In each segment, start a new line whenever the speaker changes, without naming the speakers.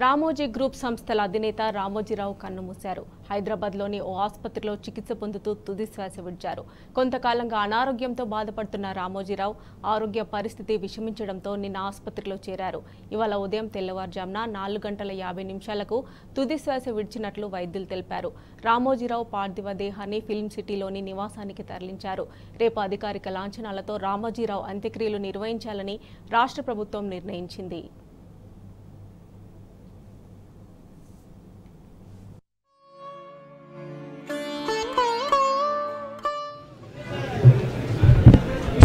Ramoji group సంస్థల అధినేత రామోజీరావు కన్నుమూశారు. హైదరాబాద్లోని ఓ ఆసుపత్రిలో చికిత్స పొందుతూ తుది శ్వాస విడిచారు. కొంతకాలంగా అనారోగ్యంతో బాధపడుతున్న రామోజీరావు ఆరోగ్య పరిస్థితి విషమించడంతో నిన్న ఆసుపత్రిలో చేరారు. ఇవాళ ఉదయం తెల్లవారుజామున 4:50 తుది శ్వాస విడిచినట్లు వైద్యులు తెలిపారు. రామోజీరావు పార్థివ దేహాన్ని ఫిల్మ్ సిటీలోని నివాసానికి తరలించారు. రేపు అధికారిక లాంఛనాలతో రామోజీరావు అంత్యక్రియలు నిర్వహించాలని రాష్ట్ర ప్రభుత్వం నిర్ణయించింది.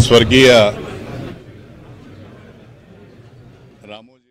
స్వర్గీయ రామోజీ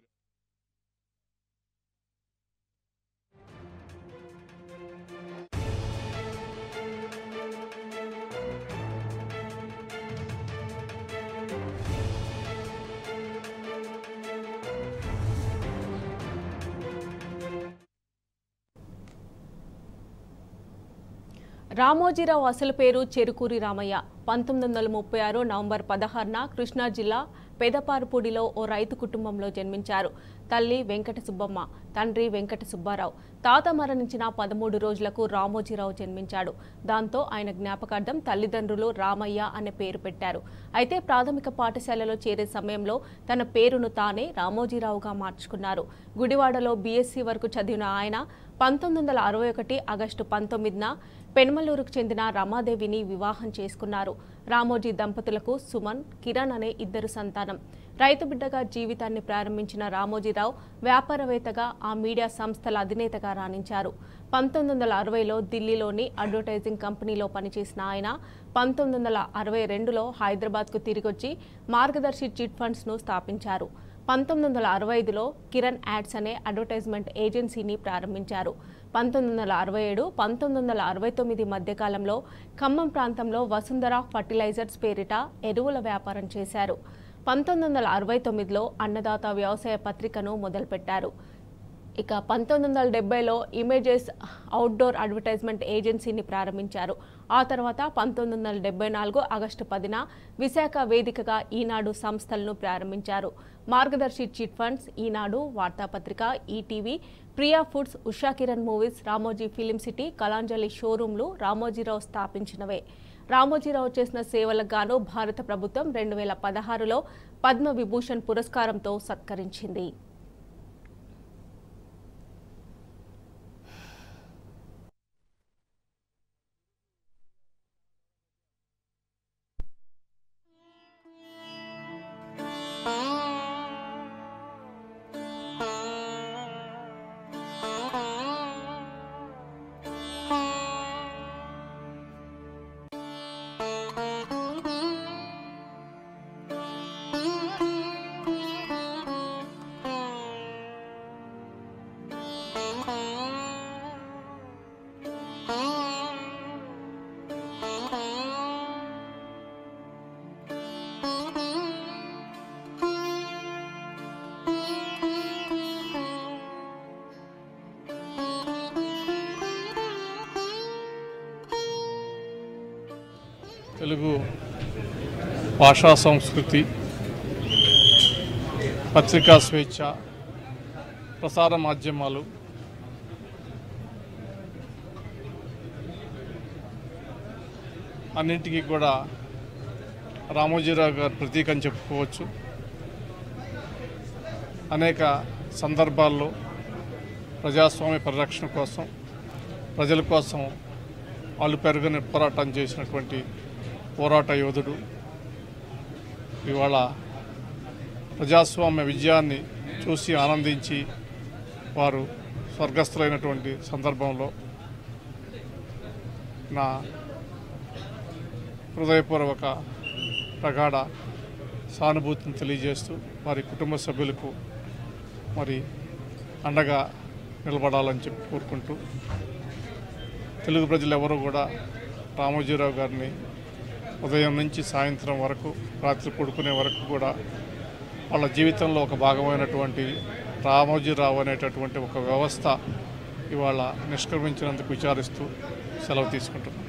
రామోజీరావు అసలు పేరు చెరుకూరి రామయ్య. 1936 నవంబర్ 16న కృష్ణా జిల్లా పెదపారుపూడిలో ఓ రైతు కుటుంబంలో జన్మించారు. తల్లి వెంకట సుబ్బమ్మ, తండ్రి వెంకట సుబ్బారావు. తాత మరణించిన 13 రోజులకు రామోజీరావు జన్మించాడు. దాంతో ఆయన జ్ఞాపకార్థం తల్లిదండ్రులు రామయ్య అనే పేరు పెట్టారు. అయితే ప్రాథమిక పాఠశాలలో చేరే సమయంలో తన పేరును తానే రామోజీరావుగా మార్చుకున్నారు. గుడివాడలో బీఎస్సీ వరకు చదివిన ఆయన 1961 ఆగస్టు 19న పెన్మలూరుకు చెందిన రమాదేవిని వివాహం చేసుకున్నారు. రామోజీ దంపతులకు సుమన్, కిరణ్ అనే 2 సంతానం. రైతు బిడ్డగా జీవితాన్ని ప్రారంభించిన రామోజీరావు వ్యాపారవేత్తగా, ఆ మీడియా సంస్థల అధినేతగా రాణించారు. 1960లో ఢిల్లీలోని అడ్వర్టైజింగ్ కంపెనీలో పనిచేసిన ఆయన 1962లో హైదరాబాద్కు తిరిగొచ్చి మార్గదర్శి చిట్ ఫండ్స్ను స్థాపించారు. 1965లో కిరణ్ యాడ్స్ అనే అడ్వర్టైజ్మెంట్ ఏజెన్సీని ప్రారంభించారు. 1967, 1969 మధ్యకాలంలో ఖమ్మం ప్రాంతంలో వసుంధర ఫర్టిలైజర్స్ పేరిట ఎరువుల వ్యాపారం చేశారు. 1969లో అన్నదాత వ్యవసాయ పత్రికను మొదలుపెట్టారు. ఇక 1970లో ఇమేజెస్ అవుట్డోర్ అడ్వర్టైజ్మెంట్ ఏజెన్సీని ప్రారంభించారు. ఆ తర్వాత 1974 ఆగస్టు 10న విశాఖ వేదికగా ఈనాడు సంస్థలను ప్రారంభించారు. మార్గదర్శి చిట్ ఫండ్స్, ఈనాడు వార్తాపత్రిక, ETV, Priya foods, Usha Kiran movies, Ramoji film city, Kalanjali షోరూంలు రామోజీరావు స్థాపించినవే. రామోజీరావు చేసిన సేవలకు గాను భారత ప్రభుత్వం 2016లో పద్మ విభూషణ్ పురస్కారంతో సత్కరించింది.
తెలుగు భాషా సంస్కృతి, పత్రికా స్వేచ్ఛ, ప్రసార మాధ్యమాలు, అన్నింటికీ కూడా రామోజీరావు గారు ప్రతీక అని చెప్పుకోవచ్చు. అనేక సందర్భాల్లో ప్రజాస్వామ్య పరిరక్షణ కోసం, ప్రజల కోసం వాళ్ళు పెరుగని పోరాటం చేసినటువంటి పోరాట యోధుడు. ఇవాళ ప్రజాస్వామ్య విజయాన్ని చూసి ఆనందించి వారు స్వర్గస్థులైనటువంటి సందర్భంలో నా హృదయపూర్వక ప్రగాఢ సానుభూతిని తెలియజేస్తూ వారి కుటుంబ సభ్యులకు మరి అండగా నిలబడాలని చెప్పి కోరుకుంటూ, తెలుగు ప్రజలు ఎవరు కూడా రామోజీరావు గారిని ఉదయం నుంచి సాయంత్రం వరకు, రాత్రి పడుకునే వరకు కూడా వాళ్ళ జీవితంలో ఒక భాగమైనటువంటి రామోజీరావు అనేటటువంటి ఒక వ్యవస్థ ఇవాళ నిష్క్రమించినందుకు విచారిస్తూ సెలవు తీసుకుంటున్నాం.